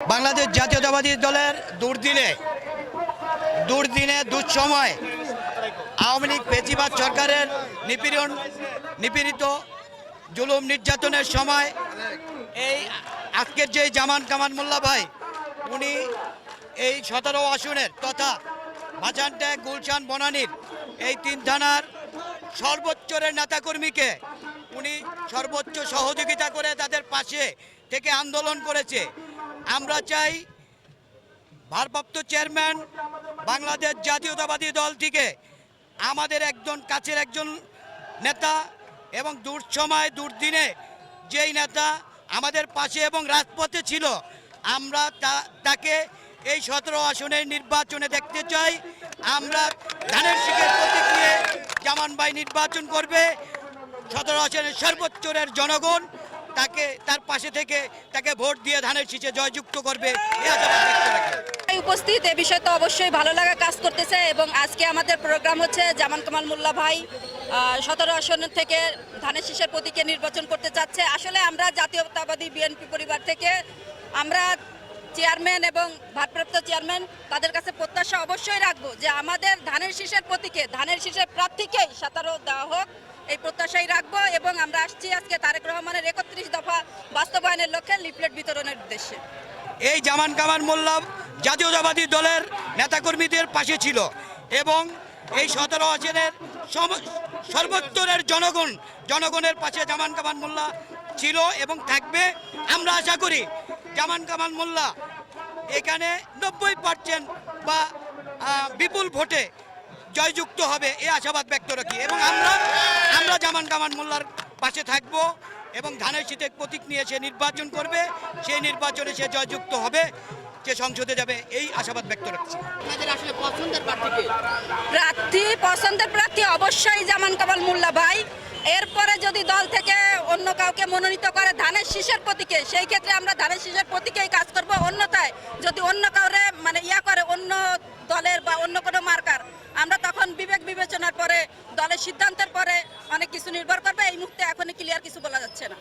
বাংলাদেশ জাতীয়তাবাদী দলের দুর্দিনে দুঃসময় আওয়ামী লীগ ফেসিবাদ সরকারের নিপীড়িত জুলুম নির্যাতনের সময় এই আজকের যে জামান কামাল মোল্লা ভাই উনি এই 17 আসনের তথা ভাষানট্যাগ গুলশান বনানীর এই 3 থানার সর্বোচ্চের নেতাকর্মীকে উনি সর্বোচ্চ সহযোগিতা করে তাদের পাশে থেকে আন্দোলন করেছে। আমরা চাই ভারপ্রাপ্ত চেয়ারম্যান বাংলাদেশ জাতীয়তাবাদী দল থেকে আমাদের একজন কাছের একজন নেতা এবং দুঃসময় দুর্দিনে যেই নেতা আমাদের পাশে এবং রাজপথে ছিল, আমরা তাকে এই 17 আসনের নির্বাচনে দেখতে চাই। আমরা ধানের শীষের প্রতীক নিয়ে জামান ভাই নির্বাচন করবে। 17 আসনের সর্বোচ্চের জনগণ তার পাশে থেকে তাকে ভোট দিয়ে ধানের শীষে জয়যুক্ত করবে। উপস্থিত এ বিষয়ে তো অবশ্যই ভালো লাগা কাজ করতেছে এবং আজকে আমাদের প্রোগ্রাম হচ্ছে জামান কামাল মোল্লা ভাই 17 আসন থেকে ধানের শীষের প্রতীকে নির্বাচন করতে চাচ্ছে। আসলে আমরা জাতীয়তাবাদী বিএনপি পরিবার থেকে আমরা চেয়ারম্যান এবং ভারপ্রাপ্ত চেয়ারম্যান তাদের কাছে প্রত্যাশা অবশ্যই রাখবো যে আমাদের ধানের শীষের প্রতীকে ধানের শীষের প্রার্থীকেই 17 দেওয়া হোক, এই প্রত্যাশাই রাখবো। এবং আমরা আসছি আজকে তারেক রহমানের 31 দফা বাস্তবায়নের লক্ষ্যে লিফলেট বিতরণের উদ্দেশ্যে। এই জামান কামাল মোল্লা জাতীয়তাবাদী দলের নেতাকর্মীদের পাশে ছিল এবং এই 17 আসনের সর্বোত্তরের জনগণের পাশে জামান কামাল মোল্লা ছিল এবং থাকবে। আমরা আশা করি জামান কামাল মোল্লা এখানে 90% বা বিপুল ভোটে জয়যুক্ত হবে, এই আশাবাদ ব্যক্ত রাখি এবং আমরা জামান কামাল মোল্লার পাশে থাকব এবং ধানের শীষের প্রতীক নিয়ে সে নির্বাচন করবে। সেই নির্বাচনে সে জয়যুক্ত হবে, যে সংসদে যাবে, এই আশাবাদ ব্যক্ত রাখছি। পছন্দের প্রার্থী অবশ্যই জামান কামাল মোল্লা ভাই। এরপরে যদি দল থেকে অন্য কাউকে মনোনীত করে ধানের শীষের প্রতীকে, সেই ক্ষেত্রে আমরা ধানের শীষের প্রতীকেই কাজ করব। অন্যথায় যদি অন্য কাউরে করে অন্য দলের বা অন্য কোনো মার্কার, আমরা তখন বিবেক বিবেচনার পরে দলের সিদ্ধান্তের পরে অনেক কিছু নির্ভর করবে। এই মুহূর্তে এখনই ক্লিয়ার কিছু বলা যাচ্ছে না।